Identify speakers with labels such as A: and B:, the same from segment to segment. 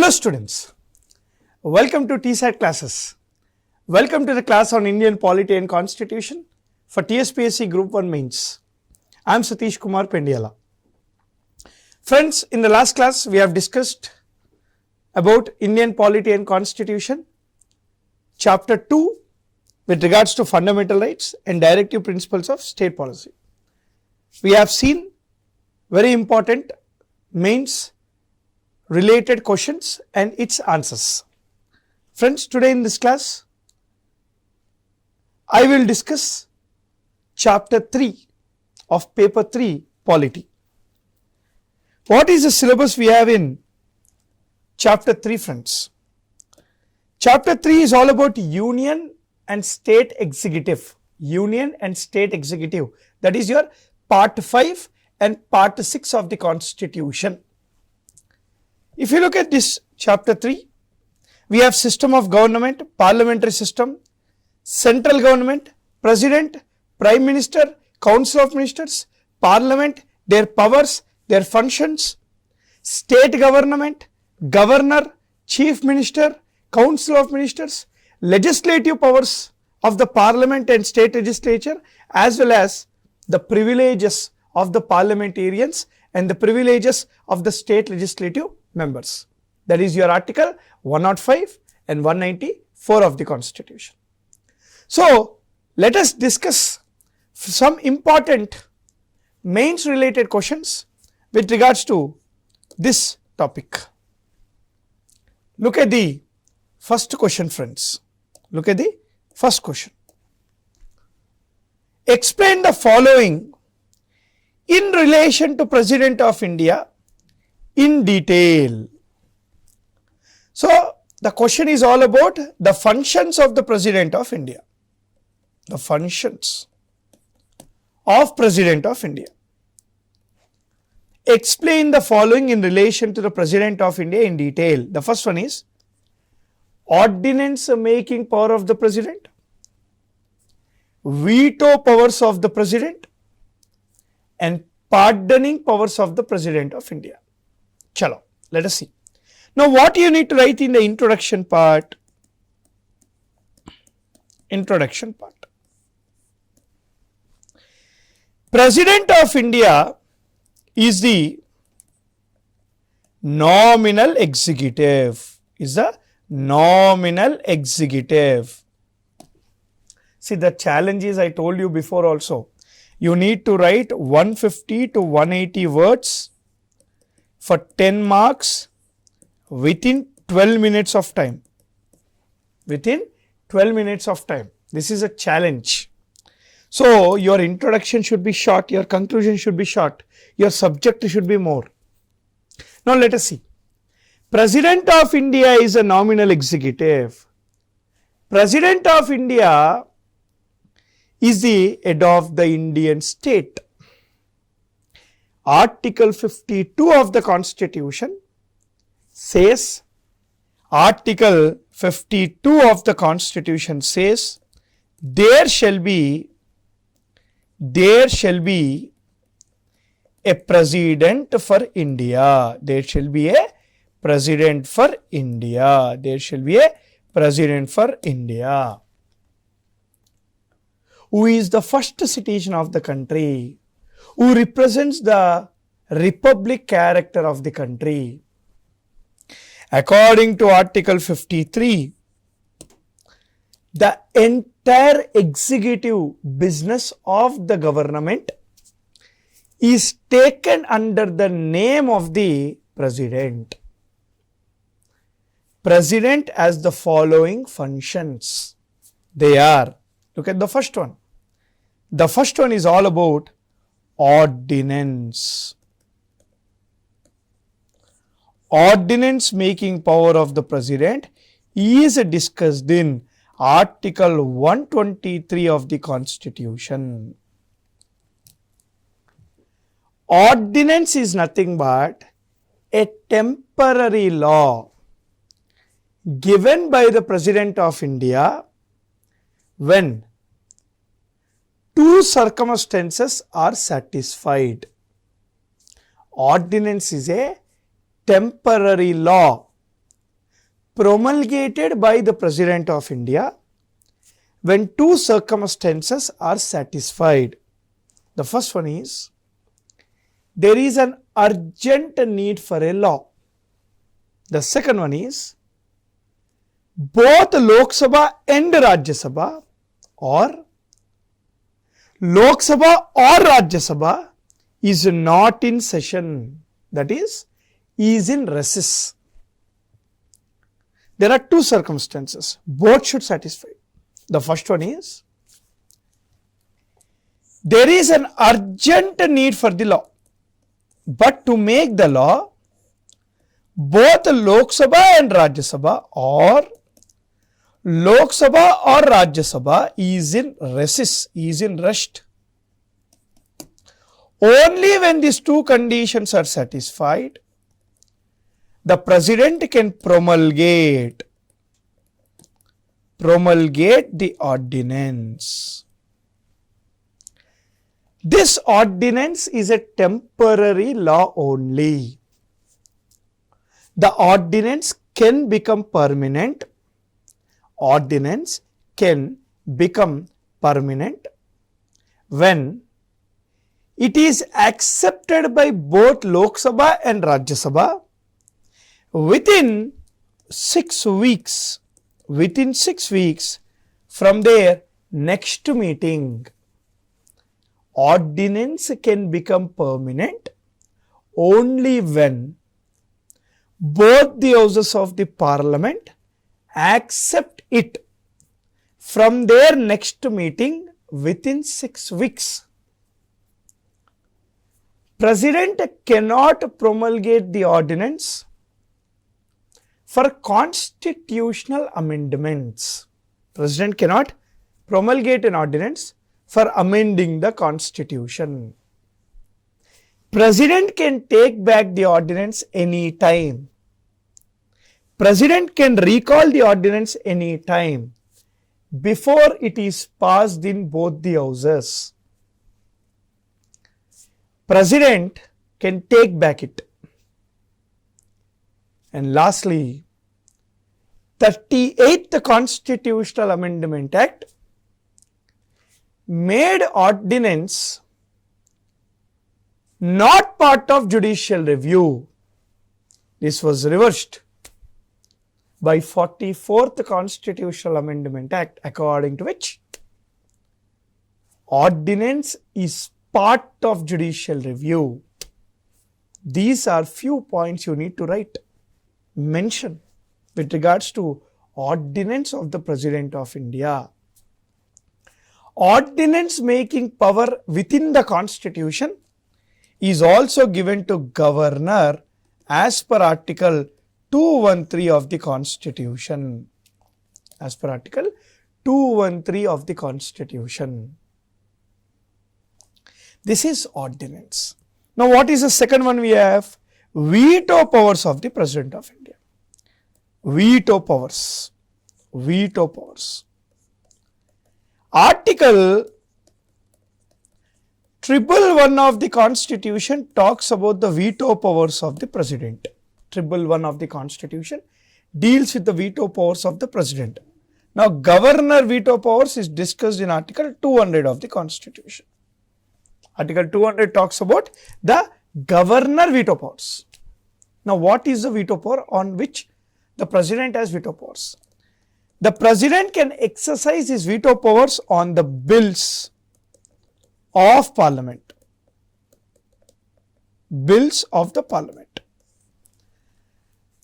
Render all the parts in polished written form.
A: Hello students, welcome to TSAT classes. Welcome to the class on Indian Polity and Constitution for TSPSC Group 1 Mains. I am 𝗧𝗦𝗔𝗧. Friends, in the last class we have discussed about Indian Polity and Constitution, chapter 2 with regards to fundamental rights and directive principles of state policy. We have seen very important mains related questions and its answers. Friends, today in this class I will discuss chapter 3 of paper 3 Polity. What is the syllabus we have in chapter 3, friends? Chapter 3 is all about union and state executive. Union and state executive, that is your part 5 and part 6 of the Constitution. If you look at this chapter 3, we have system of government, parliamentary system, central government, president, prime minister, council of ministers, parliament, their powers, their functions, state government, governor, chief minister, council of ministers, legislative powers of the parliament and state legislature, as well as the privileges of the parliamentarians and the privileges of the state legislative members. That is your article 105 and 194 of the Constitution. So, let us discuss some important mains related questions with regards to this topic. Look at the first question, friends. Look at the first question. Explain the following in relation to President of India in detail. So, the question is all about the functions of the President of India. The functions of President of India. Explain the following in relation to the President of India in detail. The first one is ordinance making power of the President, veto powers of the President, and pardoning powers of the President of India. Chalo, let us see. Now, what you need to write in the introduction part? Introduction part. President of India is the nominal executive. Is the nominal executive. See, the challenge is, I told you before also, you need to write 150 to 180 words for 10 marks within 12 minutes of time. Within 12 minutes of time. This is a challenge. So, your introduction should be short, your conclusion should be short, your subject should be more. Now, let us see. President of India is a nominal executive. President of India is the head of the Indian state. Article 52 of the Constitution says, Article 52 of the Constitution says, there shall be a president for India. There shall be a president for India. There shall be a president for India, who is the first citizen of the country, who represents the republic character of the country. According to Article 53, the entire executive business of the government is taken under the name of the President. President has the following functions. They are, look at the first one. The first one is all about ordinance. Ordinance making power of the President is discussed in Article 123 of the Constitution. Ordinance is nothing but a temporary law given by the President of India when two circumstances are satisfied. Ordinance is a temporary law promulgated by the President of India when two circumstances are satisfied. The first one is, there is an urgent need for a law. The second one is, both Lok Sabha and Rajya Sabha, or Lok Sabha or Rajya Sabha is not in session, that is in recess. There are two circumstances, both should satisfy. The first one is, there is an urgent need for the law, but to make the law, both Lok Sabha and Rajya Sabha, or Lok Sabha or Rajya Sabha is in recess, is in rest. Only when these two conditions are satisfied, the President can promulgate the ordinance. This ordinance is a temporary law only. The ordinance can become permanent. Ordinance can become permanent when it is accepted by both Lok Sabha and Rajya Sabha within 6 weeks. Within 6 weeks from their next meeting. Ordinance can become permanent only when both the houses of the Parliament accept it from their next meeting within 6 weeks. President cannot promulgate the ordinance for constitutional amendments. President cannot promulgate an ordinance for amending the constitution. President can take back the ordinance any time. President can recall the ordinance any time before it is passed in both the houses. President can take back it. And lastly, 38th Constitutional Amendment Act made ordinance not part of judicial review. This was reversed by 44th Constitutional Amendment Act, according to which ordinance is part of judicial review. These are few points you need to write, mention with regards to ordinance of the President of India. Ordinance making power within the Constitution is also given to Governor as per Article 213 of the Constitution. As per Article 213 of the Constitution. This is ordinance. Now what is the second one we have? Veto powers of the President of India. Veto powers. Veto powers. Article 111 of the Constitution talks about the veto powers of the President. 111 of the Constitution deals with the veto powers of the President. Now Governor veto powers is discussed in Article 200 of the Constitution. Article 200 talks about the Governor veto powers. Now what is the veto power on which the President has veto powers? The President can exercise his veto powers on the bills of Parliament. Bills of the Parliament.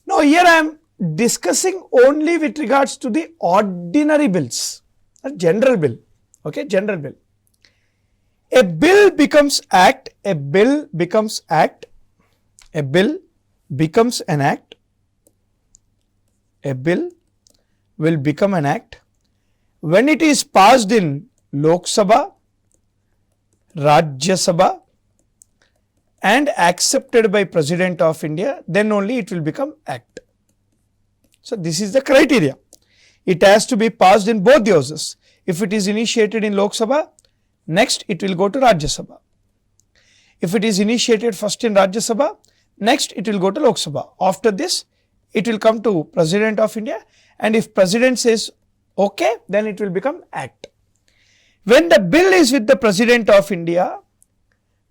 A: Now here I am discussing only with regards to the ordinary bills, a general bill. Okay, general bill. A bill becomes act, a bill becomes act, a bill becomes an act, a bill will become an act when it is passed in Lok Sabha, Rajya Sabha and accepted by President of India, then only it will become act. So this is the criteria. It has to be passed in both the houses. If it is initiated in Lok Sabha, next it will go to Rajya Sabha. If it is initiated first in Rajya Sabha, next it will go to Lok Sabha. After this, it will come to President of India, and if President says okay, then it will become Act. When the bill is with the President of India,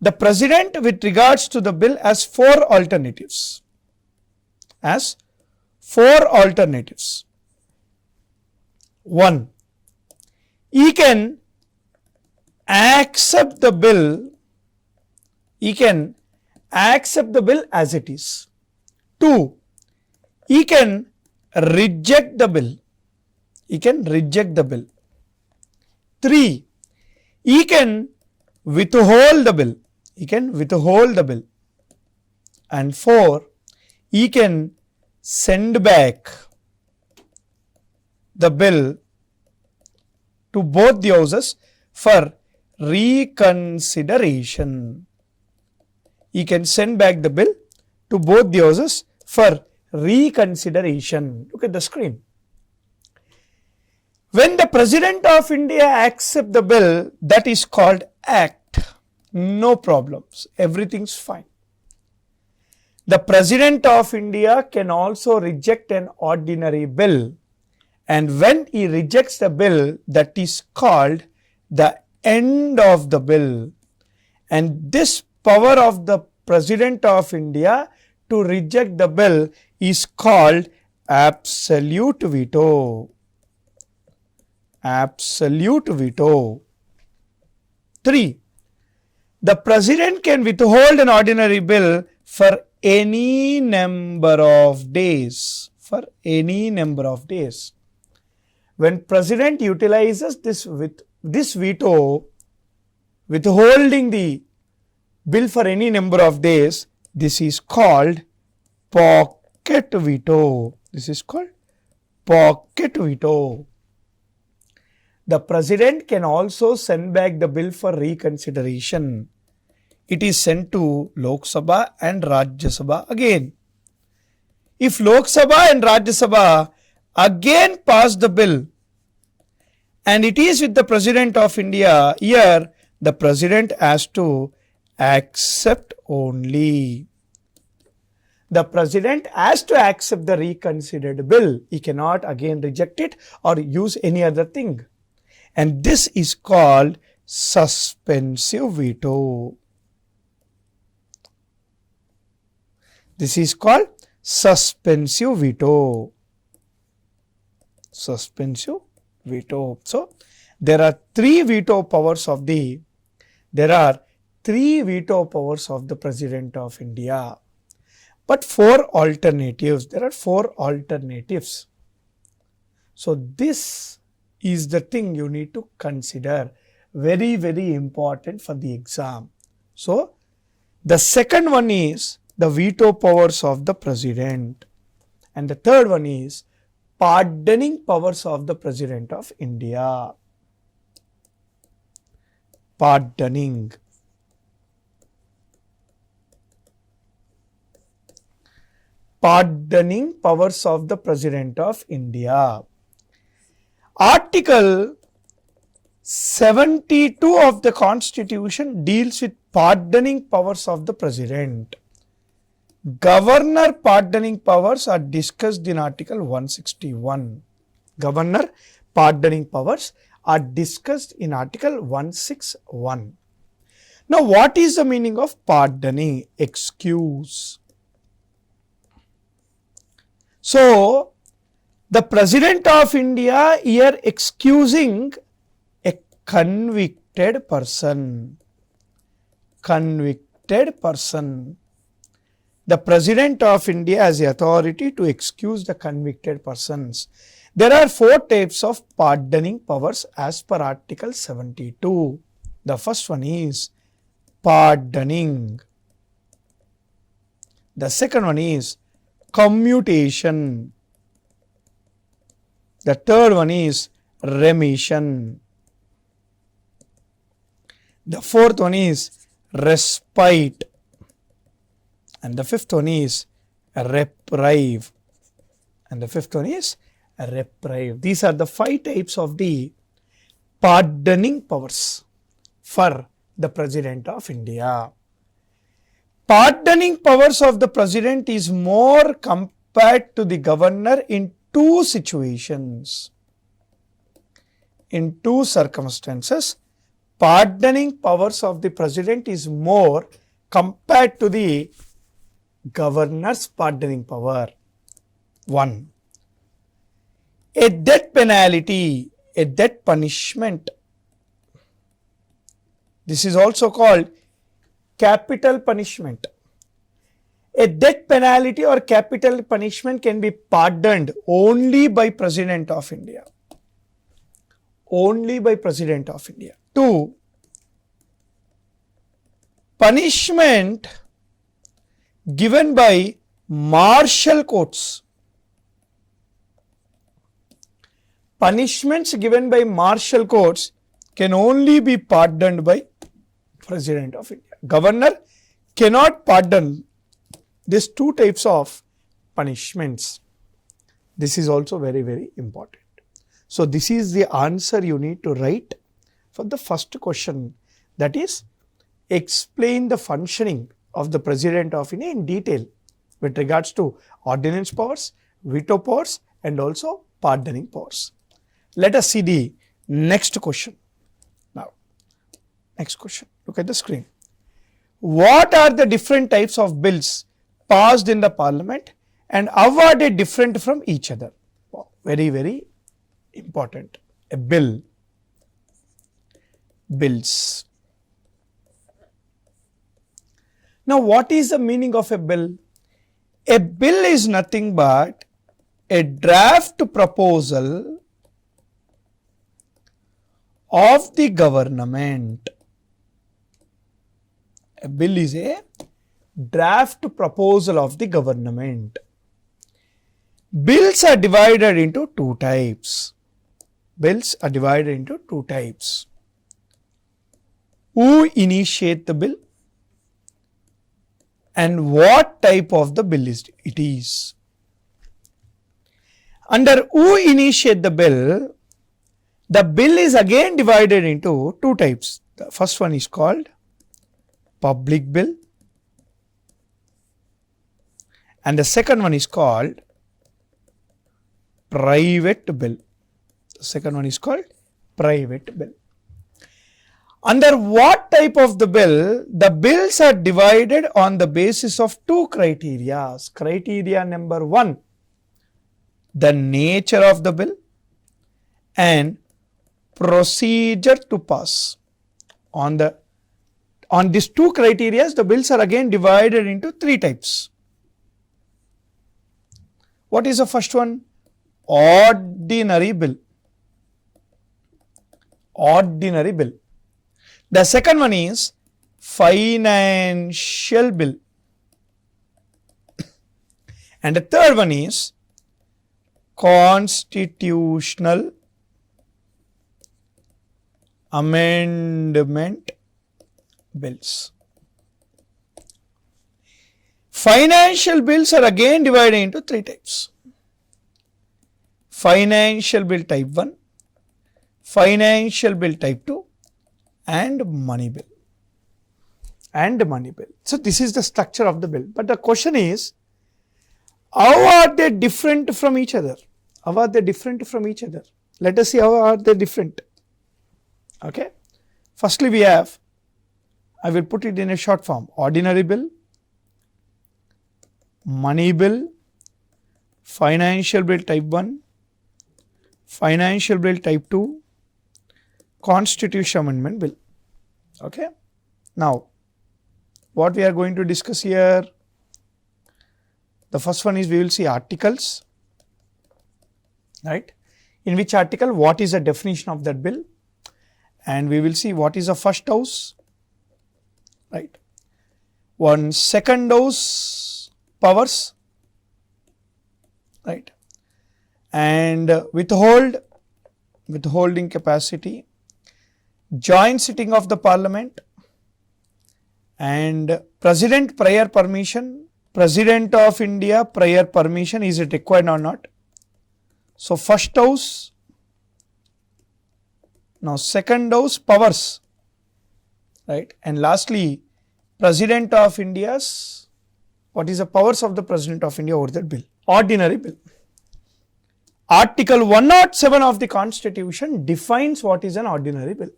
A: the President with regards to the bill has four alternatives. One, he can accept the bill. As it is. 2, he can reject the bill. 3, he can withhold the bill. And 4, he can send back the bill to both the houses for reconsideration. He can send back the bill to both the houses for reconsideration. Look at the screen. When the President of India accepts the bill, that is called Act. No problems. Everything's fine. The President of India can also reject an ordinary bill. And when he rejects the bill, that is called the end of the bill. And this power of the President of India to reject the bill is called absolute veto. 3. The President can withhold an ordinary bill for any number of days. When President utilizes this veto, withholding the bill for any number of days, this is called pocket veto. The President can also send back the bill for reconsideration. It is sent to Lok Sabha and Rajya Sabha again. If Lok Sabha and Rajya Sabha again pass the bill and it is with the President of India, here the President has to accept only. The President has to accept the reconsidered bill. He cannot again reject it or use any other thing. And this is called suspensive veto. So, there are three veto powers of the President of India. But there are four alternatives. So, this is the thing you need to consider. Very, very important for the exam. So, the second one is the veto powers of the President. And the third one is pardoning powers of the President of India. Pardoning powers of the President of India. Article 72 of the Constitution deals with pardoning powers of the President. Governor pardoning powers are discussed in Article 161. Governor pardoning powers are discussed in Article 161. Now, what is the meaning of pardoning? Excuse. So, the President of India here excusing a convicted person. The President of India has the authority to excuse the convicted persons. There are four types of pardoning powers as per Article 72. The first one is pardoning. The second one is commutation. The third one is remission. The fourth one is respite. And the fifth one is reprieve. These are the five types of the pardoning powers for the President of India. Pardoning powers of the President is more compared to the governor in two situations. In two circumstances, pardoning powers of the president is more compared to the governor's pardoning power. 1. A death penalty, a death punishment. This is also called capital punishment. A death penalty or capital punishment can be pardoned only by President of India. Only by President of India. 2. Punishment given by martial courts. Punishments given by martial courts can only be pardoned by President of India. Governor cannot pardon these two types of punishments. This is also very, very important. So this is the answer you need to write for the first question, that is, explain the functioning of the President of India in detail with regards to ordinance powers, veto powers and also pardoning powers. Let us see the next question. Now, next question. Look at the screen. What are the different types of bills passed in the parliament and how are they different from each other? Wow, very, very important. A bill. Bills. Now, what is the meaning of a bill? A bill is nothing but a draft proposal of the government. A bill is a draft proposal of the government. Bills are divided into two types. Bills are divided into two types. Who initiate the bill and what type of the bill it is. Under who initiate the bill is again divided into two types. The first one is called public bill and the second one is called private bill. The second one is called private bill. Under what type of the bill? The bills are divided on the basis of two criteria. Criteria number 1, the nature of the bill and procedure to pass. On these two criteria, the bills are again divided into three types. What is the first one? Ordinary bill. Ordinary bill. The second one is financial bill. And the third one is constitutional amendment bills. Financial bills are again divided into three types. Financial bill type 1, financial bill type 2 and money bill. So this is the structure of the bill. But the question is, how are they different from each other? How are they different from each other? Let us see how are they different. Okay. Firstly, we have, I will put it in a short form, ordinary bill, money bill, financial bill type 1, financial bill type 2, constitutional amendment bill. Okay. Now, what we are going to discuss here, the first one is we will see articles, right? In which article, what is the definition of that bill? And we will see what is the first house, right? One second house powers, right? And withholding capacity, joint sitting of the parliament, and president prior permission, President of India prior permission, is it required or not? So first house, now second house powers, right? And lastly, President of India's, what is the powers of the President of India over that bill? ordinary bill. Article 107 of the Constitution defines what is an ordinary bill.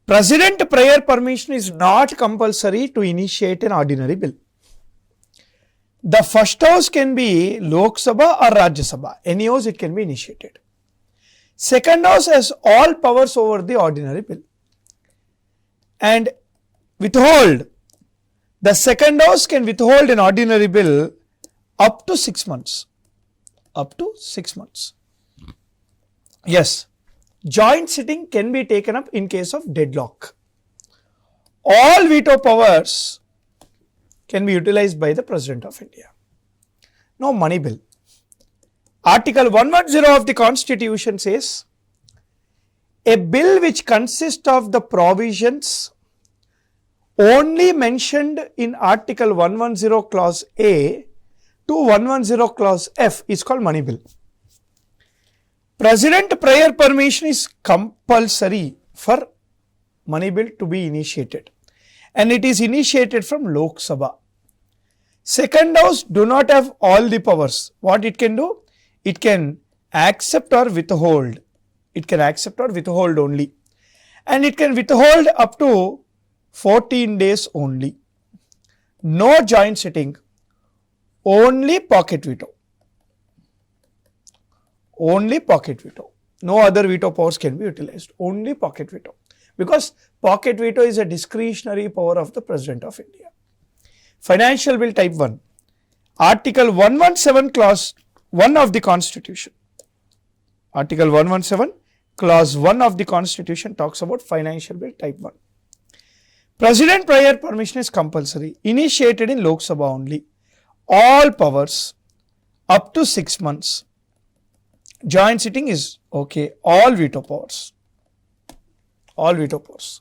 A: President prior permission is not compulsory to initiate an ordinary bill. The first house can be Lok Sabha or Rajya Sabha. Any house it can be initiated. Second house has all powers over the ordinary bill. And withhold, the second house can withhold an ordinary bill up to 6 months. Up to 6 months. Yes, joint sitting can be taken up in case of deadlock. All veto powers can be utilized by the President of India. Now, money bill. Article 110 of the Constitution says, a bill which consists of the provisions only mentioned in Article 110 clause A to 110 clause F is called money bill. President prior permission is compulsory for money bill to be initiated, and it is initiated from Lok Sabha. Second house do not have all the powers. What it can do? It can accept or withhold. It can accept or withhold only, and it can withhold up to 14 days only. No joint sitting, only pocket veto. Only pocket veto. No other veto powers can be utilized. Only pocket veto. Because pocket veto is a discretionary power of the President of India. Financial Bill Type 1. Article 117 clause 1 of the Constitution. Article 117 clause 1 of the Constitution talks about Financial Bill Type 1. President prior permission is compulsory. Initiated in Lok Sabha only. All powers up to 6 months. Joint sitting is okay. All veto powers. All veto powers.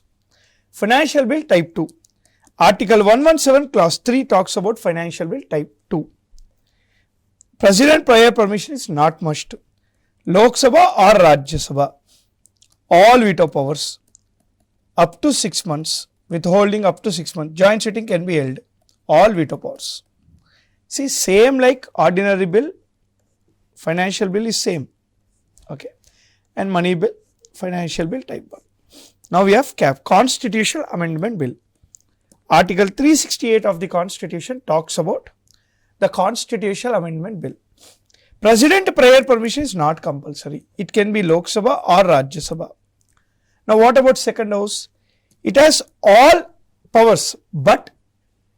A: Financial Bill Type 2. Article 117 clause 3 talks about Financial Bill Type 2. President prior permission is not must. Lok Sabha or Rajya Sabha. All veto powers up to 6 months. Withholding up to 6 months. Joint sitting can be held. All veto powers. See, same like ordinary bill, financial bill is same. Okay. And money bill, Financial Bill Type 1. Now we have Constitutional Amendment Bill. Article 368 of the Constitution talks about the Constitutional Amendment Bill. President prior permission is not compulsory. It can be Lok Sabha or Rajya Sabha. Now what about second house? It has all powers, but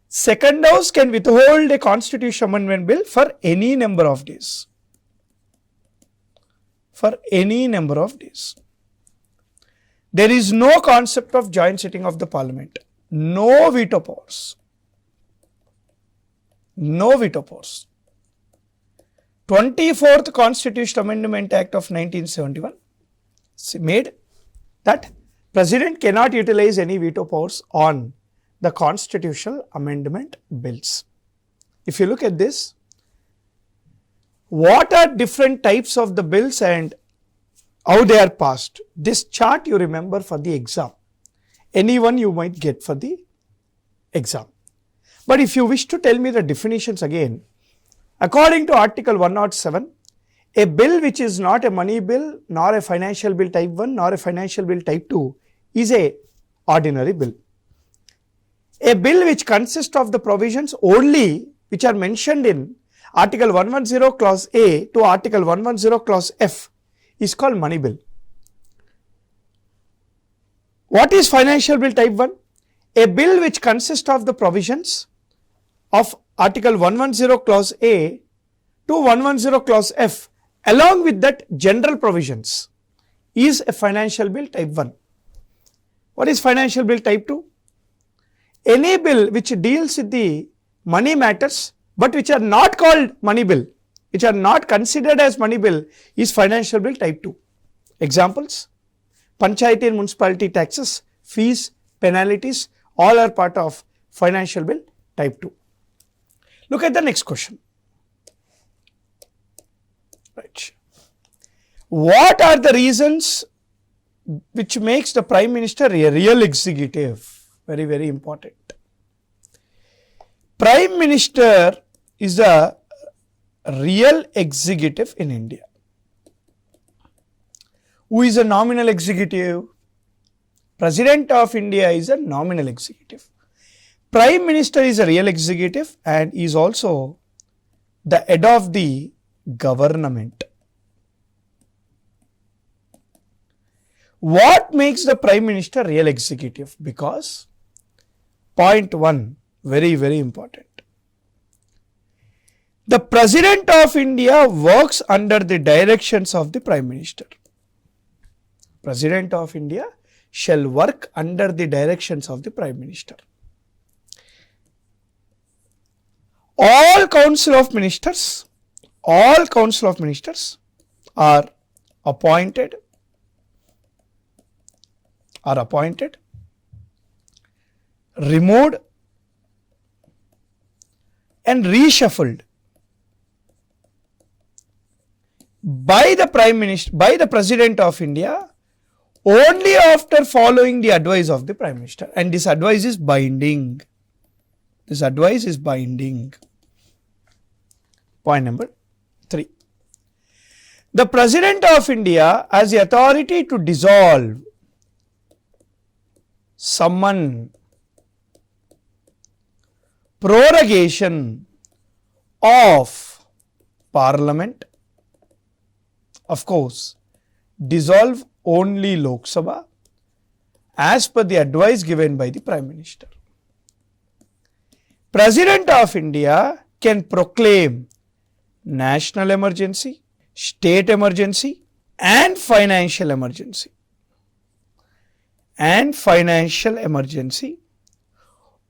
A: second house can withhold a Constitutional Amendment Bill for any number of days. For any number of days. There is no concept of joint sitting of the Parliament. No veto powers. No veto powers. 24th Constitutional Amendment Act of 1971 made that President cannot utilize any veto powers on the constitutional amendment bills. If you look at this, what are different types of the bills and how they are passed? This chart you remember for the exam. Anyone you might get for the exam. But if you wish to tell me the definitions again, according to Article 107, a bill which is not a money bill, nor a Financial Bill Type 1, nor a Financial Bill Type 2 is a ordinary bill. A bill which consists of the provisions only which are mentioned in Article 110 clause A to Article 110 clause F is called money bill. What is Financial Bill Type 1? A bill which consists of the provisions of Article 110 clause A to 110 clause F along with that general provisions is a Financial Bill Type 1. What is Financial Bill Type 2? Any bill which deals with the money matters but which are not called money bill, which are not considered as money bill is Financial Bill Type 2. Examples: Panchayati and municipality taxes, fees, penalties, all are part of Financial Bill Type 2. Look at the next question. Right. What are the reasons which makes the Prime Minister a real executive? Very, very important. Prime Minister is the real executive in India. Who is a nominal executive? President of India is a nominal executive. Prime Minister is a real executive and is also the head of the government. What makes the Prime Minister real executive? Because point 1, very important. The President of India works under the directions of the Prime Minister. President of India shall work under the directions of the Prime Minister. All Council of Ministers are appointed, removed and reshuffled by the Prime Minister, by the President of India, only after following the advice of the Prime Minister, and this advice is binding. This advice is binding. Point number 3. The President of India has the authority to dissolve, summon, prorogation of Parliament. Of course, dissolve only Lok Sabha as per the advice given by the Prime Minister. President of India can proclaim national emergency, state emergency and financial emergency.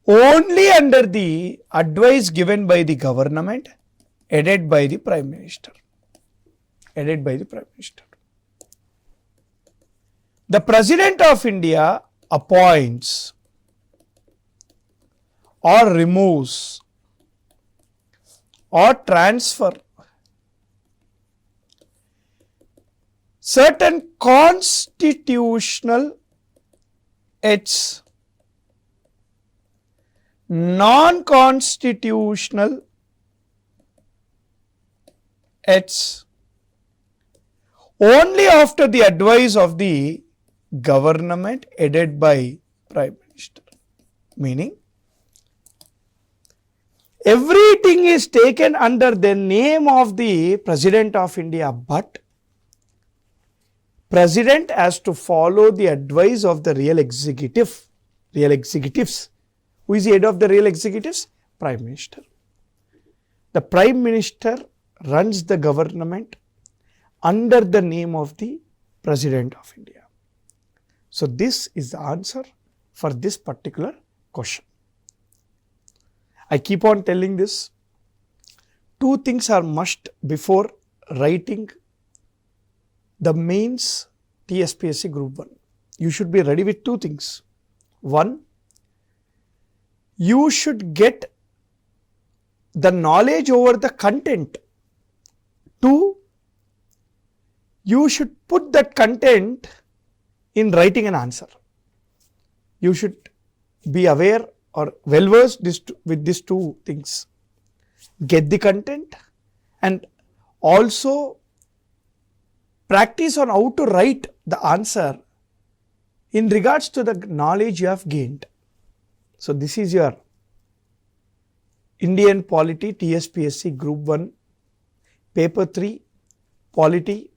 A: Only under the advice given by the government, headed by the Prime Minister. The President of India appoints or removes or transfer certain constitutional its non-constitutional its only after the advice of the government headed by Prime Minister. Meaning, everything is taken under the name of the President of India, but President has to follow the advice of the real executives. Who is the head of the real executives? Prime Minister. The Prime Minister runs the government under the name of the President of India. So this is the answer for this particular question. I keep on telling this. 2 things are must before writing the mains TSPSC Group 1. You should be ready with 2 things. 1, you should get the knowledge over the content. 2, you should put that content in writing an answer. You should be aware or well versed with these 2 things. Get the content and also practice on how to write the answer in regards to the knowledge you have gained. So this is your Indian Polity TSPSC Group 1 Paper 3 Polity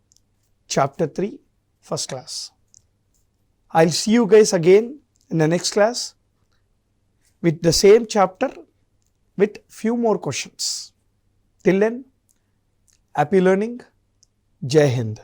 A: Chapter 3 first class. I'll see you guys again in the next class with the same chapter with few more questions. Till then, happy learning. Jai Hind.